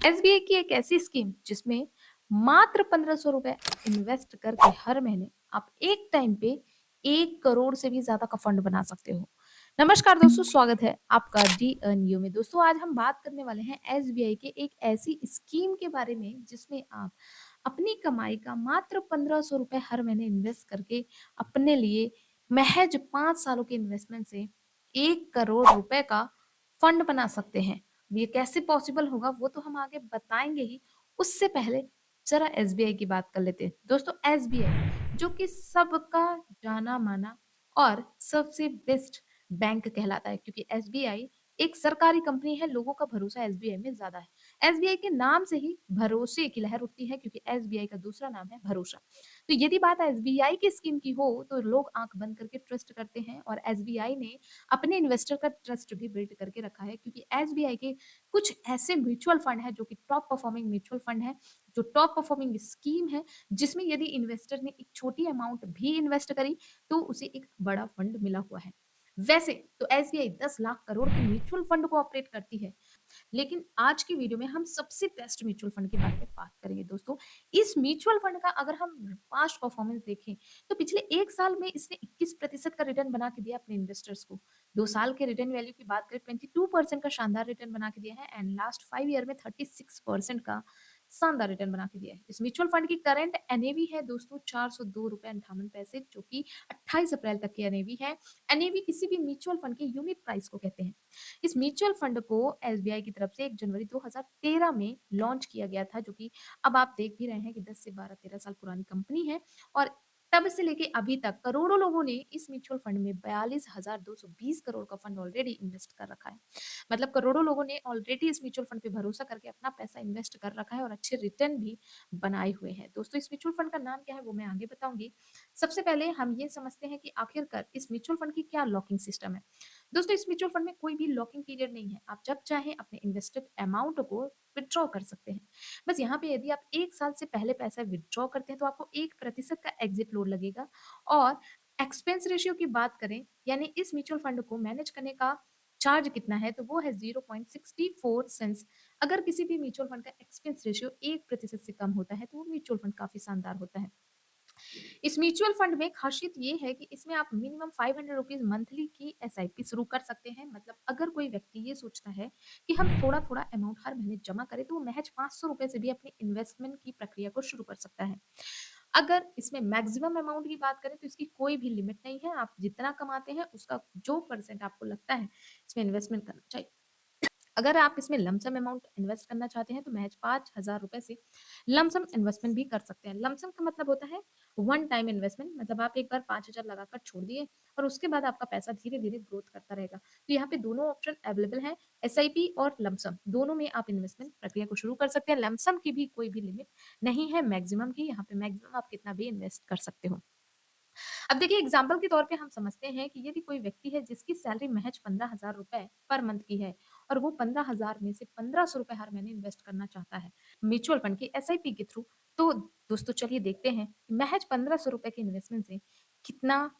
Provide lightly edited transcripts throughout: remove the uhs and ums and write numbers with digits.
SBI की एक ऐसी स्कीम जिसमें मात्र 1500 रुपए इन्वेस्ट करके हर महीने आप एक टाइम पे 1 करोड़ से भी ज्यादा का फंड बना सकते हो। नमस्कार दोस्तों, स्वागत है आपका डी यू में। दोस्तों, आज हम बात करने वाले हैं एसबीआई के एक ऐसी स्कीम के बारे में जिसमें आप अपनी कमाई का मात्र 1500 रुपए हर महीने इन्वेस्ट करके अपने लिए महज 5 सालों के इन्वेस्टमेंट से 1 करोड़ रुपए का फंड बना सकते हैं। ये कैसे पॉसिबल होगा वो तो हम आगे बताएंगे ही। उससे पहले जरा एसबीआई की बात कर लेते हैं। दोस्तों, एसबीआई जो कि सबका जाना माना और सबसे बेस्ट बैंक कहलाता है, क्योंकि एसबीआई एक सरकारी कंपनी है। लोगों का भरोसा एसबीआई में ज्यादा है। एसबीआई के नाम से ही भरोसे की लहर उठती है, क्योंकि एसबीआई का दूसरा नाम है भरोसा। तो यदि बात एसबीआई की स्कीम की हो तो लोग आंख बंद करके ट्रस्ट करते हैं, और एसबीआई ने अपने इन्वेस्टर का ट्रस्ट भी बिल्ड करके रखा है, क्योंकि एसबीआई के कुछ ऐसे म्यूचुअल फंड है जो कि टॉप परफॉर्मिंग म्यूचुअल फंड है, जो टॉप परफॉर्मिंग स्कीम है, जिसमें यदि इन्वेस्टर ने एक छोटी अमाउंट भी इन्वेस्ट करी तो उसे एक बड़ा फंड मिला हुआ है। वैसे तो एसबीआई 10 लाख करोड़ के म्यूचुअल फंड को ऑपरेट करती है, लेकिन आज की वीडियो में हम सबसे बेस्ट म्यूचुअल फंड के बारे में बात करेंगे। दोस्तों, इस म्यूचुअल फंड का अगर हम पास्ट परफॉर्मेंस देखें तो पिछले 1 साल में इसने 21% का रिटर्न बना के दिया अपने इन्वेस्टर्स को। 2 साल के रिटर्न वैल्यू की बात करें, 22% का शानदार रिटर्न बना के दिया है, एंड लास्ट 5 ईयर में 36% का शानदार रिटर्न बना के दिया है। इस म्यूचुअल फंड की करंट एनएवी है दोस्तों 402 रुपए 58 पैसे, जो कि 28 अप्रैल तक की एनएवी है। एनएवी किसी भी म्यूचुअल फंड के यूनिट प्राइस को कहते हैं। इस म्यूचुअल फंड को एसबीआई की तरफ से 1 जनवरी 2013 में लॉन्च किया गया था, जो कि अब आप देख भी रहे हैं कि 10 से 12-13 साल पुरानी कंपनी है। और तब से लेके अभी तक करोड़ों लोगों ने इस म्यूचुअल फंड में 42,220 करोड़ का फंड ऑलरेडी इन्वेस्ट कर रखा है। मतलब करोड़ों लोगों ने ऑलरेडी इस म्यूचुअल फंड पे भरोसा करके अपना पैसा इन्वेस्ट कर रखा है और अच्छे रिटर्न भी बनाए हुए हैं। दोस्तों, इस म्यूचुअल फंड का नाम क्या है वो मैं आगे बताऊंगी। सबसे पहले हम ये समझते हैं कि आखिरकार इस म्यूचुअल फंड की क्या लॉकिंग सिस्टम है। दोस्तों, इस म्यूचुअल फंड में कोई भी लॉकिंग पीरियड नहीं है। आप जब चाहें अपने इन्वेस्टेड अमाउंट को विथड्रॉ कर सकते हैं। बस यहाँ पे यदि आप 1 साल से पहले पैसा विथड्रॉ करते हैं तो आपको 1% का एग्जिट लोड लगेगा। और एक्सपेंस रेशियो की बात करें, यानी इस म्यूचुअल फंड को मैनेज करने का चार्ज कितना है, तो वो है 0.64 सेंस। अगर किसी भी म्यूचुअल फंड का एक्सपेंस रेशियो 1% से कम होता है तो वो म्यूचुअल फंड काफी शानदार होता है। इस म्यूचुअल फंड में खासियत ये है कि इसमें आप मिनिमम 500 रुपीज मंथली की एसआईपी शुरू कर सकते हैं। मतलब अगर कोई व्यक्ति ये सोचता है कि हम थोड़ा थोड़ा अमाउंट हर महीने जमा करें, तो वो महज 500 रुपए से भी अपनी इन्वेस्टमेंट की प्रक्रिया को शुरू कर सकता है। अगर इसमें मैक्सिमम अमाउंट की बात करें तो इसकी कोई भी लिमिट नहीं है। आप जितना कमाते हैं उसका जो परसेंट आपको लगता है इसमें इन्वेस्टमेंट करना चाहिए। अगर आप इसमें लमसम अमाउंट इन्वेस्ट करना चाहते हैं तो महज 5,000 रुपए से लमसम इन्वेस्टमेंट भी कर सकते हैं। लमसम का मतलब होता है वन टाइम इन्वेस्टमेंट। मतलब आप एक बार 5,000 लगाकर छोड़ दिए और उसके बाद आपका पैसा धीरे धीरे ग्रोथ करता रहेगा। तो यहाँ पे दोनों ऑप्शन अवेलेबल है, एसआईपी और लमसम, दोनों में आप इन्वेस्टमेंट प्रक्रिया को शुरू कर सकते हैं। लमसम की भी कोई भी लिमिट नहीं है, मैक्सिमम की। यहाँ पे मैक्सिमम आप कितना भी इन्वेस्ट कर सकते हो। अब देखिए, एग्जाम्पल के तौर पे हम समझते हैं कि यदि कोई व्यक्ति है जिसकी सैलरी महज 15,000 रुपए पर मंथ की है, और वो 15,000 में से 1,500 रुपए हर महीने इन्वेस्ट करना चाहता है म्यूचुअल फंड की एसआईपी के थ्रू, तो दोस्तों चलिए देखते हैं कि महज 1,500 रुपए के इन्वेस्टमेंट से कितना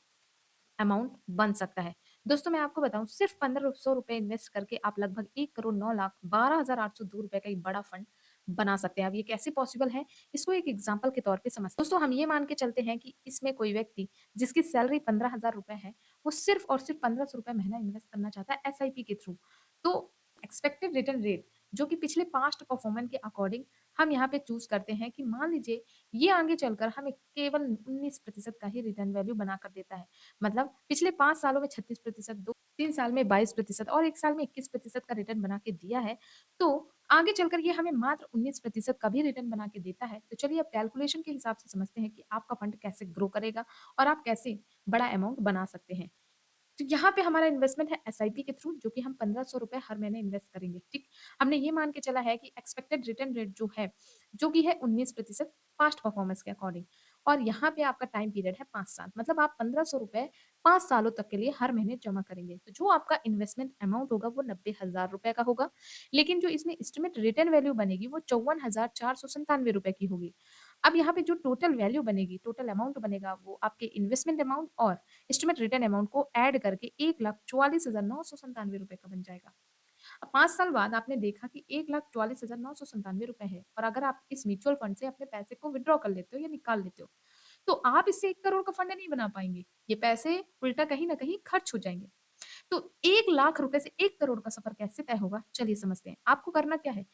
अमाउंट बन सकता है। दोस्तों, मैं आपको बताऊं, सिर्फ 1,500 रुपए इन्वेस्ट करके आप लगभग 1,09,12,802 रुपए का एक बड़ा फंड बना सकते हैं। अब ये कैसे पॉसिबल है, इसको एक एग्जांपल के तौर पे समझते हैं। दोस्तों, हम ये मान के चलते हैं कि इसमें कोई व्यक्ति जिसकी सैलरी 15,000 रुपए है, वो सिर्फ और सिर्फ 1,500 रुपए महीना इन्वेस्ट करना चाहता है एसआईपी के थ्रू। तो एक्सपेक्टेड रिटर्न रेट जो कि पिछले पास्ट परफॉर्मेंस के अकॉर्डिंग हम यहाँ पे चूज करते हैं कि मान लीजिए ये आगे चलकर हमें केवल 19% का ही रिटर्न वैल्यू बनाकर देता है। मतलब पिछले 5 सालों में 36%, 3 साल में 22% और 1 साल में 21% का रिटर्न बना के दिया है। तो आगे चलकर ये हमें मात्र 19% का भी रिटर्न बना के देता है। तो चलिए अब कैलकुलेशन के हिसाब से समझते हैं कि आपका फंड कैसे ग्रो करेगा और आप कैसे बड़ा अमाउंट बना सकते हैं। तो यहाँ पे हमारा इन्वेस्टमेंट है एसआईपी के थ्रू, जो कि हम 1,500 रुपए हर महीने इन्वेस्ट करेंगे। ठीक, हमने ये मान के चला है कि एक्सपेक्टेड रिटर्न रेट जो है, जो कि है 19% पास्ट परफॉर्मेंस के अकॉर्डिंग। और यहाँ पे आपका टाइम पीरियड है 5 साल। मतलब आप 1,500 रुपए 5 सालों तक के लिए हर महीने जमा करेंगे। तो जो आपका इन्वेस्टमेंट अमाउंट होगा वो 90,000 रुपए का होगा। लेकिन जो इसमें एस्टिमेट रिटर्न वैल्यू बनेगी वो 54,497 रुपए की होगी। अब यहाँ पे जो टोटल वैल्यू बनेगी, टोटल अमाउंट बनेगा, वो आपके इन्वेस्टमेंट अमाउंट और एस्टिमेट रिटर्न अमाउंट को ऐड करके 1,44,997 रुपए का बन जाएगा। अब 5 साल बाद आपने देखा कि 1,44,997 रुपए है और अगर आप इस म्यूचुअल फंड से अपने पैसे को विथड्रॉ कर लेते हो या निकाल लेते हो, तो आप इससे 1 करोड़ का फंड नहीं बना पाएँगे। ये पैसे उल्टा कहीं न कहीं खर्च हो जाएँगे। तो 1 लाख रुपए से 1 करोड़ का सफ़र कैसे तय होगा? चलिए समझते हैं। आपको करना क्या है?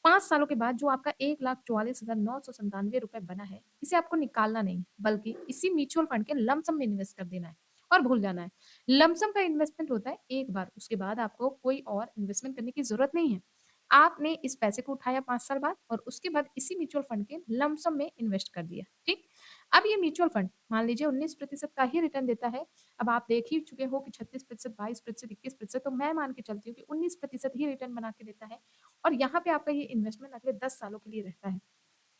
5 सालों के बाद जो आपका 1,44,997 रुपए बना है, इसे आपको निकालना नहीं, बल्कि इसी म्यूचुअल फंड के लंप सम में इन्वेस्ट कर देना है और भूल जाना है। लंप सम का इन्वेस्टमेंट होता है एक बार, उसके बाद आपको कोई और इन्वेस्टमेंट करने की ज़रूरत नहीं है। आपने इस पैसे को उठाया 5 साल बाद और उसके बाद इसी म्यूचुअल फंड के लंप सम में इन्वेस्ट कर दिया, ठीक? अब ये म्यूचुअल फंड मान लीजिए 19% का ही रिटर्न देता है। अब आप देख ही चुके हो कि 36%, 22%, 21%, तो मैं मान के चलती हूँ कि 19% ही रिटर्न बना के देता है और यहाँ पे आपका ये इन्वेस्टमेंट अगले 10 सालों के लिए रहता है।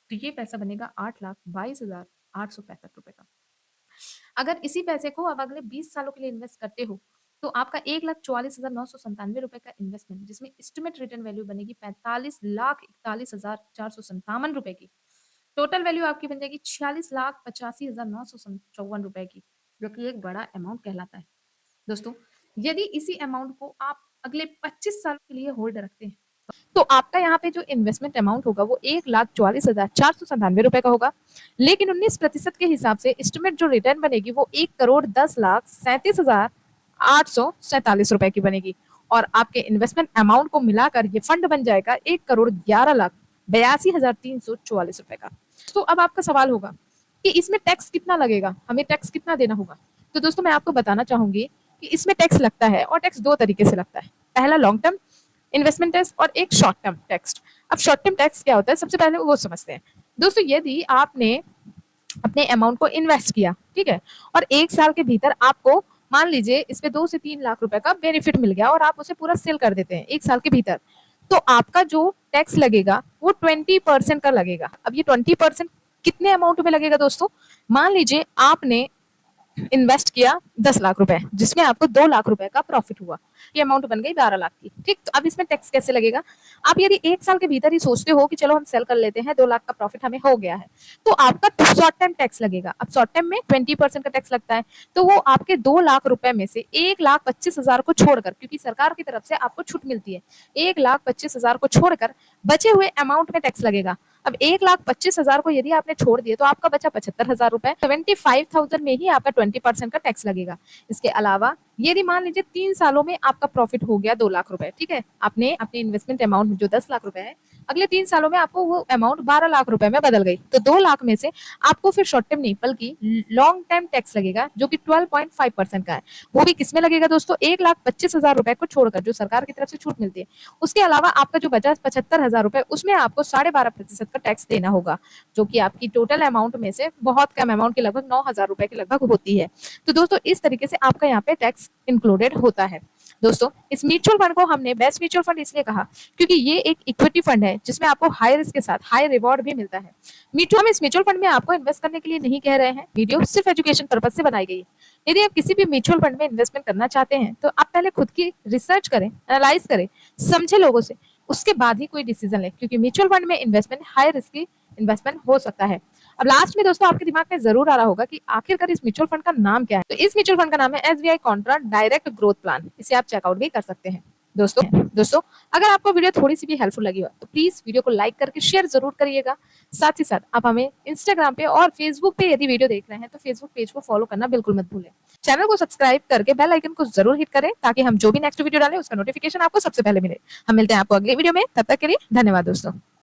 तो ये पैसा बनेगा 8,22,865 रुपए का। अगर इसी पैसे को अब अगले 20 सालों के लिए इन्वेस्ट करते हो, तो आपका 1,44,997 रुपए का इन्वेस्टमेंट जिसमें एस्टिमेट रिटर्न वैल्यू बनेगी 45,41,457 रुपए की। टोटल वैल्यू आपकी बन जाएगी 46,85,954 रुपए की, जो कि एक बड़ा अमाउंट कहलाता है। दोस्तों, यदि इसी अमाउंट को आप अगले 25 साल के लिए होल्ड रखते हैं, तो आपका यहाँ पे जो इन्वेस्टमेंट अमाउंट होगा वो 1,44,497 रुपए का होगा। लेकिन 19% के हिसाब से एस्टिमेट जो रिटर्न बनेगी वो 1,10,37,847 रुपए की बनेगी और आपके इन्वेस्टमेंट अमाउंट को मिलाकर ये फंड बन जाएगा 1,11,82,344 रुपए का। तो अब आपका सवाल होगा कि इसमें टैक्स कितना लगेगा, हमें टैक्स कितना देना होगा? तो दोस्तों मैं आपको बताना चाहूंगी कि इसमें टैक्स लगता है और टैक्स दो तरीके से लगता है। पहला लॉन्ग टर्म इन्वेस्टमेंट टैक्स और एक शॉर्ट टर्म टैक्स। अब शॉर्ट टर्म टैक्स क्या होता है, सबसे पहले वो समझते हैं। दोस्तों यदि आपने अपने अमाउंट को इन्वेस्ट किया, ठीक है, और 1 साल के भीतर आपको मान लीजिए इस पे 2 से 3 लाख रुपए का बेनिफिट मिल गया और आप उसे पूरा सेल कर देते हैं 1 साल के भीतर, तो आपका जो टैक्स लगेगा वो 20% का लगेगा। अब ये 20% कितने अमाउंट में लगेगा दोस्तों? मान लीजिए आपने इन्वेस्ट किया 10 लाख रुपए, जिसमें आपको 2 लाख रुपए का प्रॉफिट हुआ, ये अमाउंट बन गई 12 लाख की, ठीक? तो अब इसमें टैक्स कैसे लगेगा? आप यदि 1 साल के भीतर ही सोचते हो कि चलो हम सेल कर लेते हैं, 2 लाख का प्रॉफिट हमें हो गया है, तो आपका शॉर्ट टर्म टैक्स लगेगा। अब शॉर्ट टर्म में 20% का टैक्स लगता है, तो वो आपके 2 लाख रुपए में से 1,25,000 को छोड़कर, क्योंकि सरकार की तरफ से आपको छूट मिलती है, 1,25,000 को छोड़कर बचे हुए अमाउंट में टैक्स लगेगा। अब 1,25,000 को यदि आपने छोड़ दिए तो आपका बचा 75,000 रुपए। 75,000 में ही आपका 20% का टैक्स लगेगा। इसके अलावा यदि मान लीजिए 3 सालों में आपका प्रॉफिट हो गया 2 लाख रुपए, ठीक है, आपने अपनी इन्वेस्टमेंट अमाउंट जो 10 लाख रुपए है, अगले 3 सालों में आपको वो अमाउंट 12 लाख रुपए में बदल गई, तो 2 लाख में से आपको फिर शॉर्ट टर्म नहीं बल्कि लॉन्ग टर्म टैक्स लगेगा, जो कि 12.5% का है। वो भी किसमें लगेगा दोस्तों? 1,25,000 रुपए को छोड़कर, जो सरकार की तरफ से छूट मिलती है, उसके अलावा आपका जो बचा 75,000 रुपए, उसमें आपको 12.5% का टैक्स देना होगा, जो कि आपकी टोटल अमाउंट में से बहुत कम अमाउंट के लगभग 9,000 रुपए के लगभग होती है। तो दोस्तों इस तरीके से आपका यहाँ पे टैक्स इंक्लूडेड होता है। दोस्तों इस म्यूचुअल फंड को हमने बेस्ट म्यूचुअल फंड इसलिए कहा क्योंकि ये एक इक्विटी फंड है जिसमें आपको हाई रिस्क के साथ हाई रिवॉर्ड भी मिलता है। हम इस म्यूचुअल फंड में आपको इन्वेस्ट करने के लिए नहीं कह रहे हैं, वीडियो सिर्फ एजुकेशन पर्पज से बनाई गई है। यदि आप किसी भी म्यूचुअल फंड में इन्वेस्टमेंट करना चाहते हैं तो आप पहले खुद की रिसर्च करें, एनालाइज करें, समझे लोगों से, उसके बाद ही कोई डिसीजन लें, क्योंकि म्यूचुअल फंड में इन्वेस्टमेंट हाई रिस्की इन्वेस्टमेंट हो सकता है। अब लास्ट में दोस्तों आपके दिमाग में जरूर आ रहा होगा कि आखिरकार इस म्यूचुअल फंड का नाम क्या है। तो इस म्यूचुअल फंड का नाम है SBI Contra direct growth plan. इसे आप चेकआउट भी कर सकते हैं। दोस्तों अगर आपको वीडियो थोड़ी सी भी हेल्पफुल लगी हो तो प्लीज वीडियो को लाइक करके शेयर जरूर करिएगा। साथ ही साथ आप हमें इंस्टाग्राम पे और फेसबुक पे यदि वीडियो देख रहे हैं तो फेसबुक पेज को फॉलो करना बिल्कुल मत भूलें। चैनल को सब्सक्राइब करके बेल आइकन को जरूर हिट करें ताकि हम जो भी नेक्स्ट वीडियो डालें उसका नोटिफिकेशन आपको सबसे पहले मिले। हम मिलते हैं आपको अगले वीडियो में, तब तक के लिए धन्यवाद दोस्तों।